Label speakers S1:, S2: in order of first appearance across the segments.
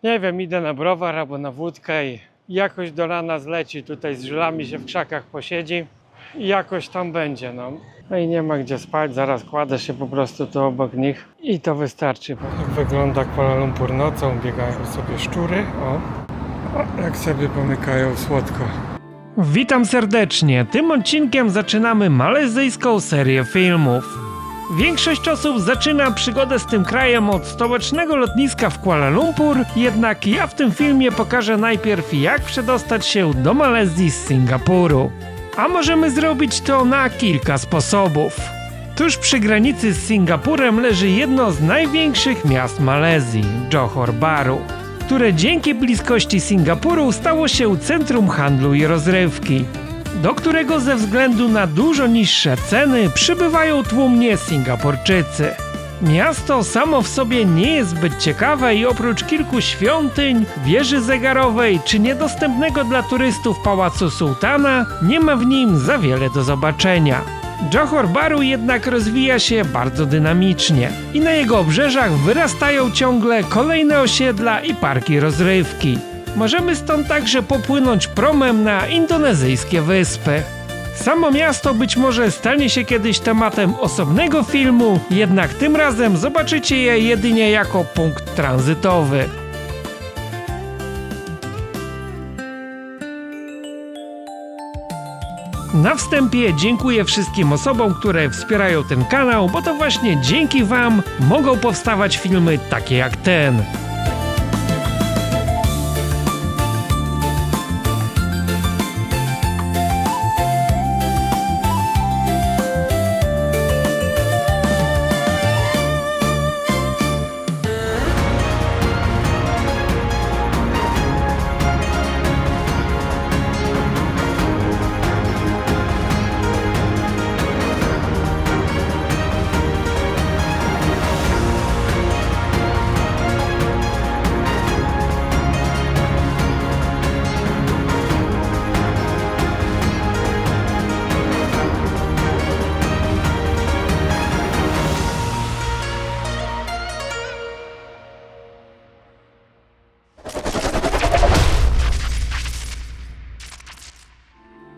S1: Nie wiem, idę na browar albo na wódkę i jakoś do rana zleci, tutaj z żylami się w krzakach posiedzi i jakoś tam będzie, no. No i nie ma gdzie spać, zaraz kładę się po prostu tu obok nich i to wystarczy. Jak wygląda Kuala Lumpur nocą, biegają sobie szczury, o, jak sobie pomykają słodko. Witam serdecznie, tym odcinkiem zaczynamy malezyjską serię filmów. Większość osób zaczyna przygodę z tym krajem od stołecznego lotniska w Kuala Lumpur, jednak ja w tym filmie pokażę najpierw, jak przedostać się do Malezji z Singapuru. A możemy zrobić to na kilka sposobów. Tuż przy granicy z Singapurem leży jedno z największych miast Malezji, Johor Bahru, które dzięki bliskości Singapuru stało się centrum handlu i rozrywki, do którego ze względu na dużo niższe ceny przybywają tłumnie Singapurczycy. Miasto samo w sobie nie jest zbyt ciekawe i oprócz kilku świątyń, wieży zegarowej czy niedostępnego dla turystów Pałacu Sułtana nie ma w nim za wiele do zobaczenia. Johor Bahru jednak rozwija się bardzo dynamicznie i na jego obrzeżach wyrastają ciągle kolejne osiedla i parki rozrywki. Możemy stąd także popłynąć promem na indonezyjskie wyspy. Samo miasto być może stanie się kiedyś tematem osobnego filmu, jednak tym razem zobaczycie je jedynie jako punkt tranzytowy. Na wstępie dziękuję wszystkim osobom, które wspierają ten kanał, bo to właśnie dzięki Wam mogą powstawać filmy takie jak ten.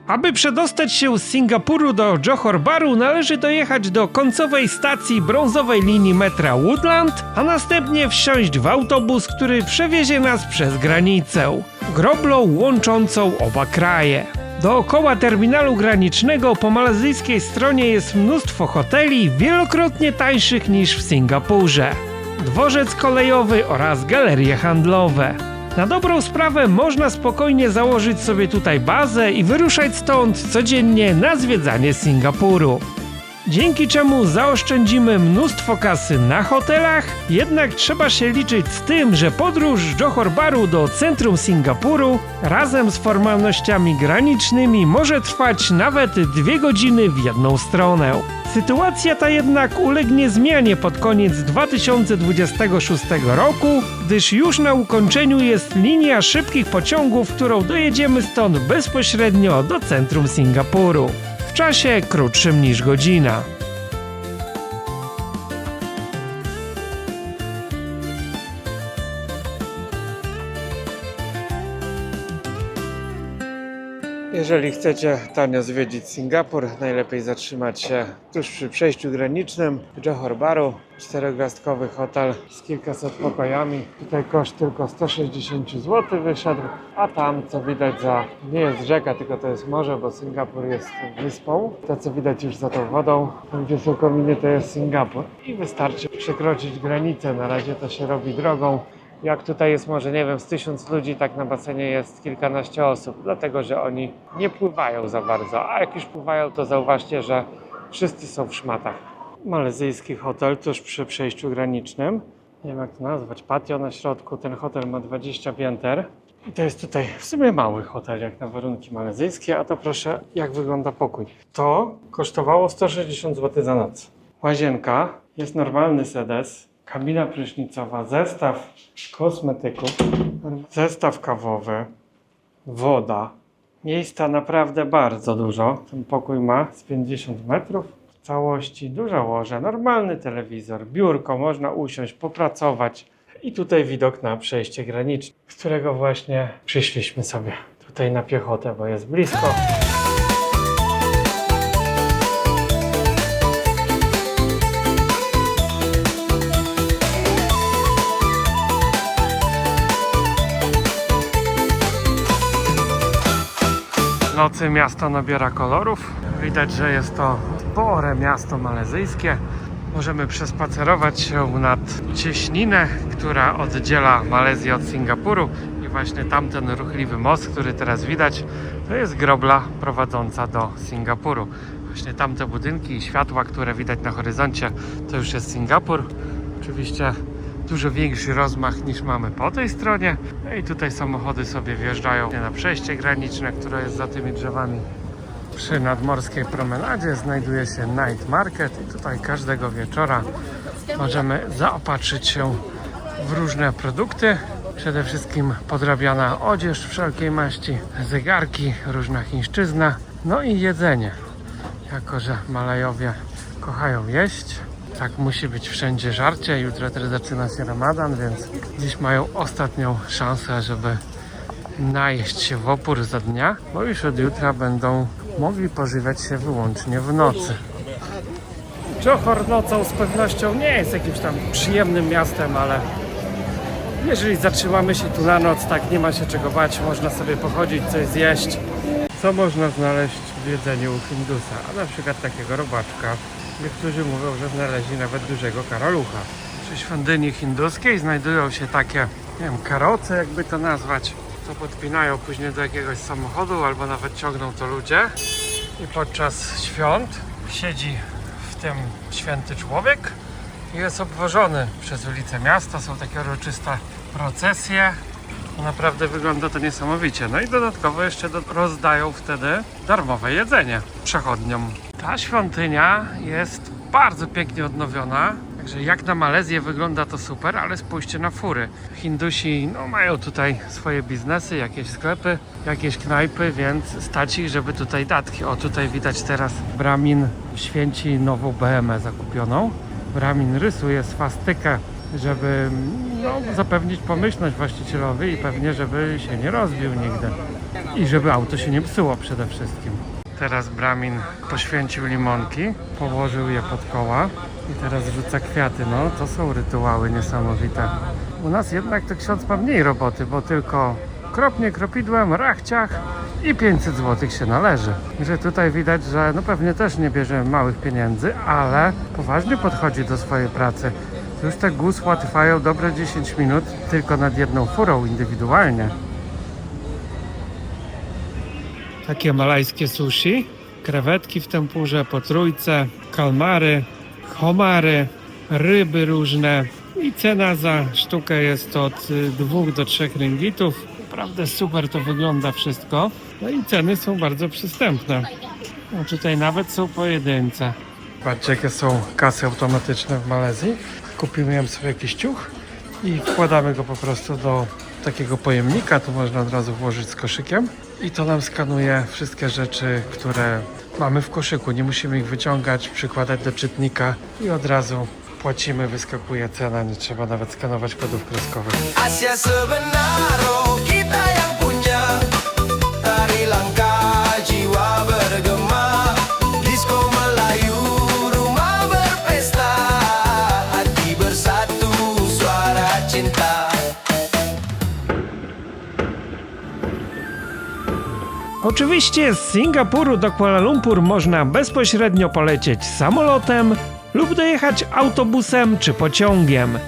S1: Aby przedostać się z Singapuru do Johor Bahru, należy dojechać do końcowej stacji brązowej linii metra Woodland, a następnie wsiąść w autobus, który przewiezie nas przez granicę, groblą łączącą oba kraje. Dookoła terminalu granicznego po malezyjskiej stronie jest mnóstwo hoteli, wielokrotnie tańszych niż w Singapurze, dworzec kolejowy oraz galerie handlowe. Na dobrą sprawę można spokojnie założyć sobie tutaj bazę i wyruszać stąd codziennie na zwiedzanie Singapuru. Dzięki czemu zaoszczędzimy mnóstwo kasy na hotelach, jednak trzeba się liczyć z tym, że podróż z Johor Bahru do centrum Singapuru razem z formalnościami granicznymi może trwać nawet 2 godziny w jedną stronę. Sytuacja ta jednak ulegnie zmianie pod koniec 2026 roku, gdyż już na ukończeniu jest linia szybkich pociągów, którą dojedziemy stąd bezpośrednio do centrum Singapuru w czasie krótszym niż godzina. Jeżeli chcecie tanio zwiedzić Singapur, najlepiej zatrzymać się tuż przy przejściu granicznym w Johor Bahru. 4-gwiazdkowy hotel z kilkaset pokojami. Tutaj koszt tylko 160 zł wyszedł, a tam co widać nie jest rzeka, tylko to jest morze, bo Singapur jest wyspą. To co widać już za tą wodą, tam gdzie są kominy, to jest Singapur. I wystarczy przekroczyć granicę, na razie to się robi drogą. Jak tutaj jest może, nie wiem, z 1000 ludzi, tak na basenie jest kilkanaście osób, dlatego że oni nie pływają za bardzo, a jak już pływają, to zauważcie, że wszyscy są w szmatach. Malezyjski hotel tuż przy przejściu granicznym, nie wiem jak to nazwać, patio na środku, ten hotel ma 20 pięter i to jest tutaj w sumie mały hotel jak na warunki malezyjskie, a to proszę jak wygląda pokój. To kosztowało 160 zł za noc. Łazienka, jest normalny sedes, kabina prysznicowa, zestaw kosmetyków, zestaw kawowy, woda. Miejsca naprawdę bardzo dużo. Ten pokój ma z 50 metrów. W całości duże łoże, normalny telewizor, biurko, można usiąść, popracować. I tutaj widok na przejście graniczne, z którego właśnie przyszliśmy sobie tutaj na piechotę, bo jest blisko. W nocy miasto nabiera kolorów. Widać, że jest to spore miasto malezyjskie. Możemy przespacerować się nad cieśninę, która oddziela Malezję od Singapuru. I właśnie tamten ruchliwy most, który teraz widać, to jest grobla prowadząca do Singapuru. Właśnie tamte budynki i światła, które widać na horyzoncie, to już jest Singapur. Oczywiście dużo większy rozmach niż mamy po tej stronie. No i tutaj samochody sobie wjeżdżają na przejście graniczne, które jest za tymi drzewami. Przy nadmorskiej promenadzie znajduje się Night Market i tutaj każdego wieczora możemy zaopatrzyć się w różne produkty. Przede wszystkim podrabiana odzież wszelkiej maści, zegarki, różna chińszczyzna, no i jedzenie. Jako że Malajowie kochają jeść, tak musi być wszędzie żarcie. Jutro też zaczyna się Ramadan, więc dziś mają ostatnią szansę, żeby najeść się w opór za dnia, bo już od jutra będą mogli pożywiać się wyłącznie w nocy. Johor nocą z pewnością nie jest jakimś tam przyjemnym miastem, ale jeżeli zatrzymamy się tu na noc, tak nie ma się czego bać, można sobie pochodzić, coś zjeść. Co można znaleźć w jedzeniu u Hindusa? A na przykład takiego robaczka. Niektórzy mówią, że znaleźli nawet dużego karalucha. Przy świątyni hinduskiej znajdują się takie, nie wiem, karoce, jakby to nazwać. To podpinają później do jakiegoś samochodu, albo nawet ciągną to ludzie. I podczas świąt siedzi w tym święty człowiek i jest obwożony przez ulice miasta. Są takie uroczyste procesje. Naprawdę wygląda to niesamowicie. No i dodatkowo jeszcze rozdają wtedy darmowe jedzenie przechodniom. Ta świątynia jest bardzo pięknie odnowiona. Także jak na Malezję wygląda to super, ale spójrzcie na fury. Hindusi mają tutaj swoje biznesy, jakieś sklepy, jakieś knajpy, więc stać ich, żeby tutaj datki. O, tutaj widać teraz Brahmin święci nową BMę zakupioną. Brahmin rysuje swastykę, żeby zapewnić pomyślność właścicielowi i pewnie, żeby się nie rozbił nigdy. I żeby auto się nie psuło przede wszystkim. Teraz Brahmin poświęcił limonki, położył je pod koła i teraz rzuca kwiaty. No, to są rytuały niesamowite. U nas jednak to ksiądz ma mniej roboty, bo tylko kropnie kropidłem, rachciach i 500 zł się należy. Że tutaj widać, że pewnie też nie bierze małych pieniędzy, ale poważnie podchodzi do swojej pracy. Już te gusła trwają dobre 10 minut tylko nad jedną furą indywidualnie. Takie malajskie sushi, krewetki w tempurze, potrójce, kalmary, homary, ryby różne i cena za sztukę jest od 2 do 3 ringgitów. Naprawdę super to wygląda wszystko. No i ceny są bardzo przystępne. No tutaj nawet są pojedyncze. Patrzcie, jakie są kasy automatyczne w Malezji. Kupiłem sobie jakiś ciuch i wkładamy go po prostu do takiego pojemnika. Tu można od razu włożyć z koszykiem i to nam skanuje wszystkie rzeczy, które mamy w koszyku. Nie musimy ich wyciągać, przykładać do czytnika i od razu płacimy, wyskakuje cena. Nie trzeba nawet skanować kodów kreskowych.
S2: Asia sebenarnya kita yang punya tari langka jiwa bergema disco Melayu rumah berpesta hati bersatu suara cinta.
S3: Oczywiście z Singapuru do Kuala Lumpur można bezpośrednio polecieć samolotem lub dojechać autobusem czy pociągiem.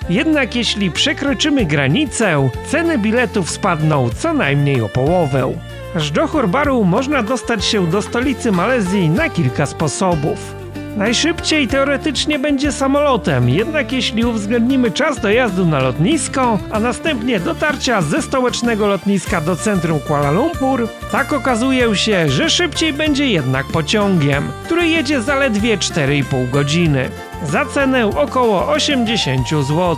S3: Jednak jeśli przekroczymy granicę, ceny biletów spadną co najmniej o połowę. Z Johor Bahru można dostać się do stolicy Malezji na kilka sposobów. Najszybciej teoretycznie będzie samolotem, jednak jeśli uwzględnimy czas dojazdu na lotnisko, a następnie dotarcia ze stołecznego lotniska do centrum Kuala Lumpur, tak okazuje się, że szybciej będzie jednak pociągiem, który jedzie zaledwie 4,5 godziny, za cenę około 80 zł.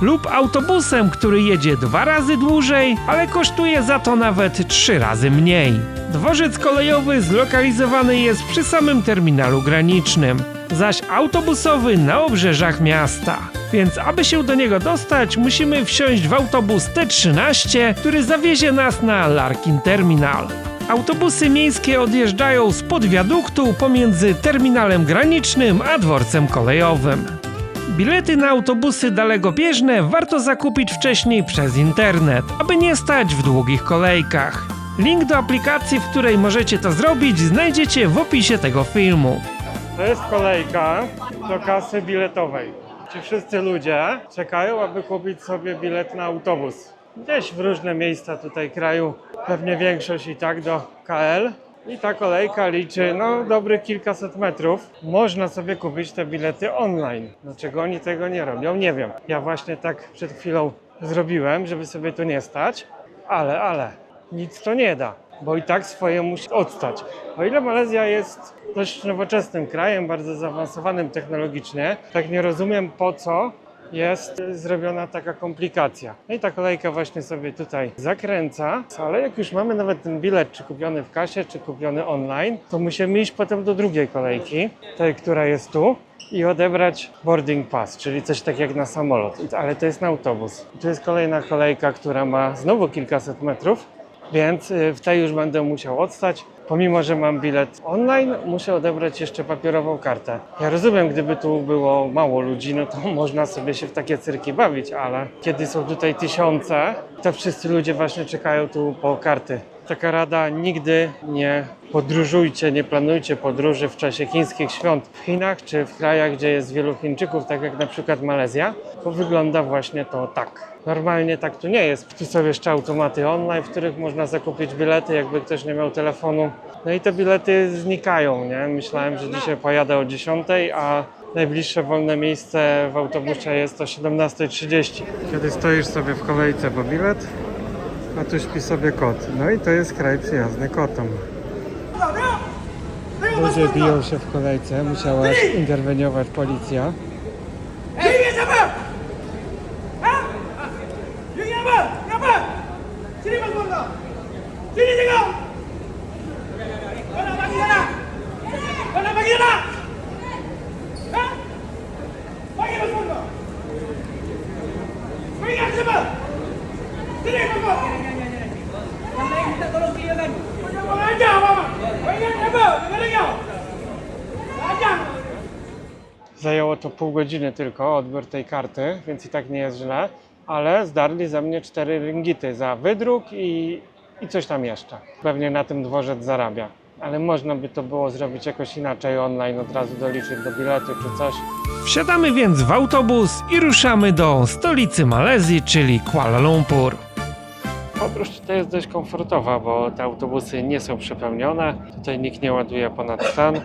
S3: Lub autobusem, który jedzie 2 razy dłużej, ale kosztuje za to nawet 3 razy mniej. Dworzec kolejowy zlokalizowany jest przy samym terminalu granicznym, zaś autobusowy na obrzeżach miasta. Więc aby się do niego dostać, musimy wsiąść w autobus T13, który zawiezie nas na Larkin Terminal. Autobusy miejskie odjeżdżają spod wiaduktu pomiędzy terminalem granicznym a dworcem kolejowym. Bilety na autobusy dalekobieżne warto zakupić wcześniej przez internet, aby nie stać w długich kolejkach. Link do aplikacji, w której możecie to zrobić, znajdziecie w opisie tego filmu.
S1: To jest kolejka do kasy biletowej. Ci wszyscy ludzie czekają, aby kupić sobie bilet na autobus. Gdzieś w różne miejsca tutaj kraju, pewnie większość i tak do KL. I ta kolejka liczy dobrych kilkaset metrów. Można sobie kupić te bilety online. Dlaczego oni tego nie robią? Nie wiem. Ja właśnie tak przed chwilą zrobiłem, żeby sobie tu nie stać. Ale nic to nie da, bo i tak swoje musi odstać. O ile Malezja jest dość nowoczesnym krajem, bardzo zaawansowanym technologicznie, tak nie rozumiem, po co jest zrobiona taka komplikacja. No i ta kolejka właśnie sobie tutaj zakręca, ale jak już mamy nawet ten bilet, czy kupiony w kasie, czy kupiony online, to musimy iść potem do drugiej kolejki, tej, która jest tu, i odebrać boarding pass, czyli coś tak jak na samolot, ale to jest na autobus. I tu jest kolejna kolejka, która ma znowu kilkaset metrów, więc w tej już będę musiał odstać. Pomimo że mam bilet online, muszę odebrać jeszcze papierową kartę. Ja rozumiem, gdyby tu było mało ludzi, no to można sobie się w takie cyrki bawić, ale kiedy są tutaj tysiące, to wszyscy ludzie właśnie czekają tu po karty. Taka rada: nigdy nie podróżujcie, nie planujcie podróży w czasie chińskich świąt w Chinach czy w krajach, gdzie jest wielu Chińczyków, tak jak na przykład Malezja, bo wygląda właśnie to tak. Normalnie tak tu nie jest. Tu są jeszcze automaty online, w których można zakupić bilety, jakby ktoś nie miał telefonu. No i te bilety znikają, nie? Myślałem, że dzisiaj pojadę o 10, a najbliższe wolne miejsce w autobusie jest o 17:30. Kiedy stoisz sobie w kolejce po bilet, a tu śpi sobie kot. No i to jest kraj przyjazny kotom. Ludzie biją się w kolejce, musiała interweniować policja. Zajęło to pół godziny tylko, odbiór tej karty, więc i tak nie jest źle, ale zdarli ze mnie 4 ringgity za wydruk i coś tam jeszcze. Pewnie na tym dworzec zarabia, ale można by to było zrobić jakoś inaczej, online od razu doliczyć do biletu czy coś.
S3: Wsiadamy więc w autobus i ruszamy do stolicy Malezji, czyli Kuala Lumpur.
S1: Podróż tutaj jest dość komfortowa, bo te autobusy nie są przepełnione. Tutaj nikt nie ładuje ponad stan.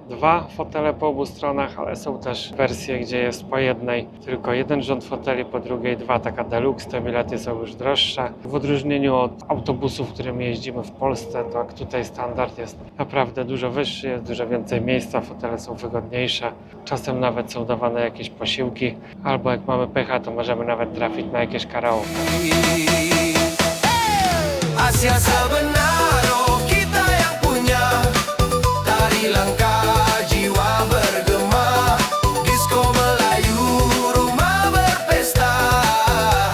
S1: Dwa fotele po obu stronach, ale są też wersje, gdzie jest po jednej tylko jeden rząd foteli, po drugiej 2, taka deluxe. Te bilety są już droższe. W odróżnieniu od autobusów, którymi jeździmy w Polsce, to jak tutaj standard jest naprawdę dużo wyższy, jest dużo więcej miejsca, fotele są wygodniejsze. Czasem nawet są dawane jakieś posiłki, albo jak mamy pecha, to możemy nawet trafić na jakieś karaoke.
S2: Asia sebenar, oh kita yang punya. Tari langkah, jiwa bergema. Disko Melayu, rumah berpesta.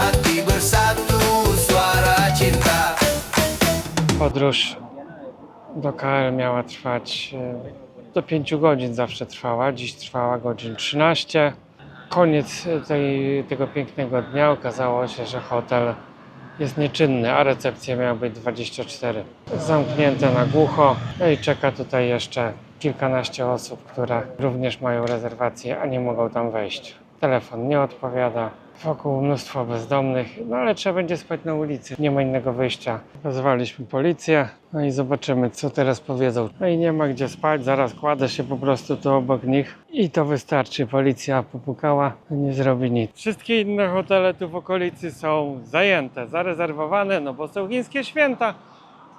S2: Hati bersatu, suara cinta.
S1: Podróż do KL miała trwać do 5 godzin, zawsze trwała. Dziś trwała godzin 13. Koniec tego pięknego dnia okazało się, że hotel jest nieczynny, a recepcja miała być 24. Zamknięte na głucho. No i czeka tutaj jeszcze kilkanaście osób, które również mają rezerwację, a nie mogą tam wejść. Telefon nie odpowiada. Wokół mnóstwo bezdomnych, no ale trzeba będzie spać na ulicy. Nie ma innego wyjścia. Wezwaliśmy policję, no i zobaczymy, co teraz powiedzą. No i nie ma gdzie spać, zaraz kładę się po prostu tu obok nich i to wystarczy. Policja popukała, nie zrobi nic. Wszystkie inne hotele tu w okolicy są zajęte, zarezerwowane, no bo są chińskie święta.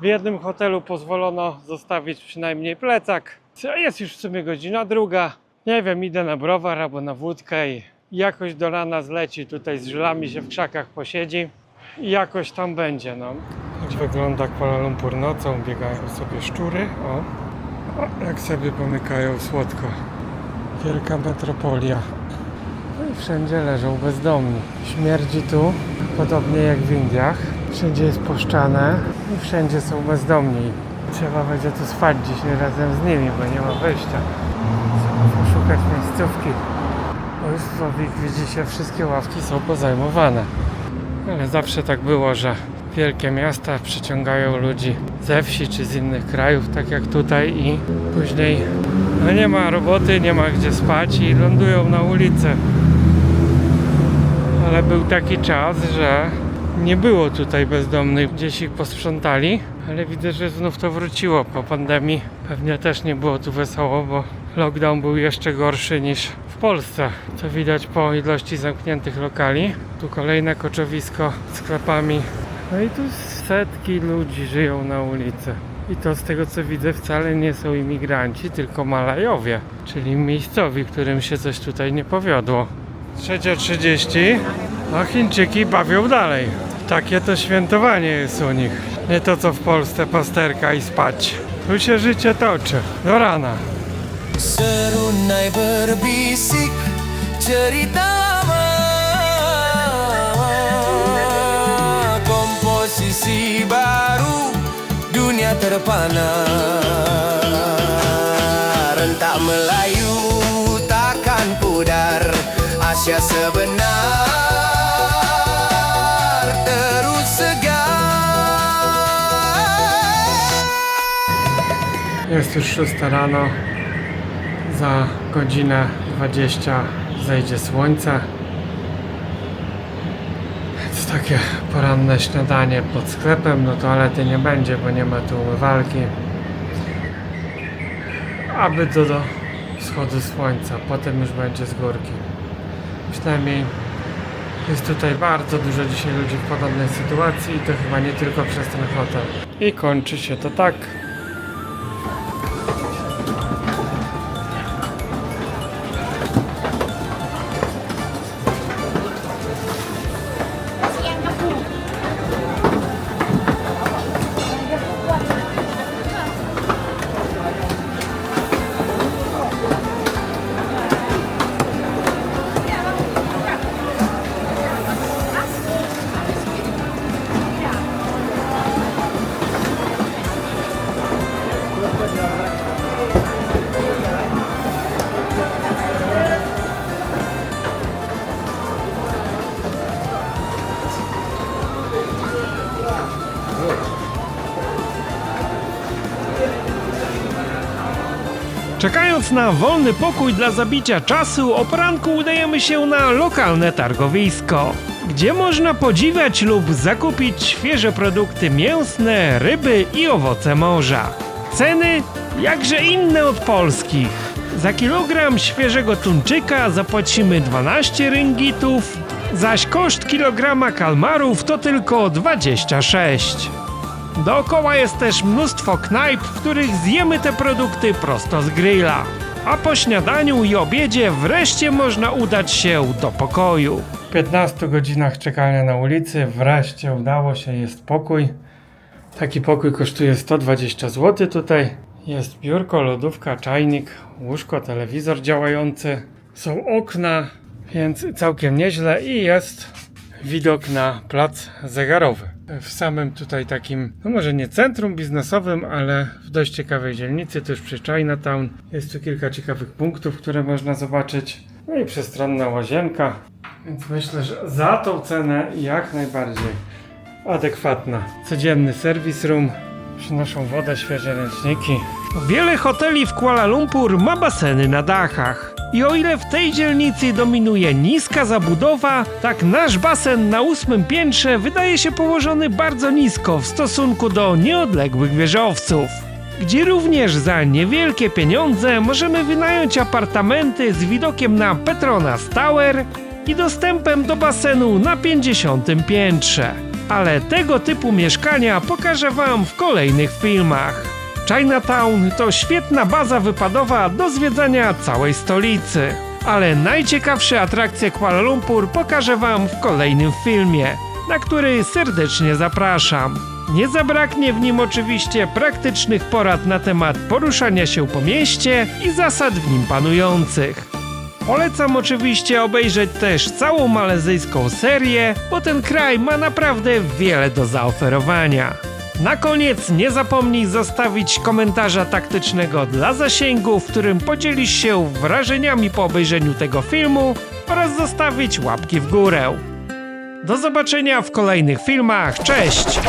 S1: W jednym hotelu pozwolono zostawić przynajmniej plecak. Jest już w sumie godzina 2. Nie wiem, idę na browar albo na wódkę i jakoś do rana zleci, tutaj z żylami się w krzakach posiedzi i jakoś tam będzie, no. Jak wygląda Kuala Lumpur nocą, biegają sobie szczury, o jak sobie pomykają słodko. Wielka metropolia. No i Wszędzie leżą bezdomni. Śmierdzi tu, podobnie jak w Indiach. Wszędzie jest puszczane i wszędzie są bezdomni. Trzeba będzie tu spać dzisiaj razem z nimi, bo nie ma wyjścia. Trzeba poszukać miejscówki. Bo już w Słowik widzicie, wszystkie ławki są pozajmowane. Ale zawsze tak było, że wielkie miasta przyciągają ludzi ze wsi czy z innych krajów, tak jak tutaj, i później no nie ma roboty, nie ma gdzie spać i lądują na ulicy. Ale był taki czas, że nie było tutaj bezdomnych, gdzieś ich posprzątali, ale widzę, że znów to wróciło po pandemii. Pewnie też nie było tu wesoło, bo lockdown był jeszcze gorszy niż w Polsce. To widać po ilości zamkniętych lokali. Tu kolejne koczowisko z sklepami. No i tu setki ludzi żyją na ulicy. I to z tego co widzę wcale nie są imigranci, tylko Malajowie, czyli miejscowi, którym się coś tutaj nie powiodło. 3:30, a Chińczyki bawią dalej. Takie to świętowanie jest u nich. Nie to co w Polsce, pasterka i spać. Tu się życie toczy. Do rana.
S2: Serunai berbisik cerita lama, komposisi baru, dunia terpana. Rentak Melayu takkan pudar, Asia sebenar terus segar.
S1: Jest już 6 rano. Za godzinę 20 zejdzie słońce. Więc takie poranne śniadanie pod sklepem. No toalety nie będzie, bo nie ma tu umywalki. Aby do wschodu słońca. Potem już będzie z górki. Przynajmniej jest tutaj bardzo dużo dzisiaj ludzi w podobnej sytuacji i to chyba nie tylko przez ten hotel. I kończy się to tak.
S3: Czekając na wolny pokój dla zabicia czasu, o poranku udajemy się na lokalne targowisko, gdzie można podziwiać lub zakupić świeże produkty mięsne, ryby i owoce morza. Ceny jakże inne od polskich. Za kilogram świeżego tuńczyka zapłacimy 12 ringgitów, zaś koszt kilograma kalmarów to tylko 26. Dookoła jest też mnóstwo knajp, w których zjemy te produkty prosto z grilla. A po śniadaniu i obiedzie wreszcie można udać się do pokoju.
S1: W 15 godzinach czekania na ulicy wreszcie udało się, jest pokój. Taki pokój kosztuje 120 zł tutaj. Jest biurko, lodówka, czajnik, łóżko, telewizor działający. Są okna, więc całkiem nieźle i jest widok na plac zegarowy. W samym tutaj takim, no może nie centrum biznesowym, ale w dość ciekawej dzielnicy, tuż przy Chinatown. Jest tu kilka ciekawych punktów, które można zobaczyć. No i przestronna łazienka. Więc myślę, że za tą cenę jak najbardziej adekwatna. Codzienny service room. Przynoszą wodę, świeże ręczniki.
S3: Wiele hoteli w Kuala Lumpur ma baseny na dachach. I o ile w tej dzielnicy dominuje niska zabudowa, tak nasz basen na 8. piętrze wydaje się położony bardzo nisko w stosunku do nieodległych wieżowców, gdzie również za niewielkie pieniądze możemy wynająć apartamenty z widokiem na Petronas Tower i dostępem do basenu na 50. piętrze. Ale tego typu mieszkania pokażę Wam w kolejnych filmach. Chinatown to świetna baza wypadowa do zwiedzania całej stolicy. Ale najciekawsze atrakcje Kuala Lumpur pokażę Wam w kolejnym filmie, na który serdecznie zapraszam. Nie zabraknie w nim oczywiście praktycznych porad na temat poruszania się po mieście i zasad w nim panujących. Polecam oczywiście obejrzeć też całą malezyjską serię, bo ten kraj ma naprawdę wiele do zaoferowania. Na koniec nie zapomnij zostawić komentarza taktycznego dla zasięgu, w którym podzielisz się wrażeniami po obejrzeniu tego filmu oraz zostawić łapki w górę. Do zobaczenia w kolejnych filmach, cześć!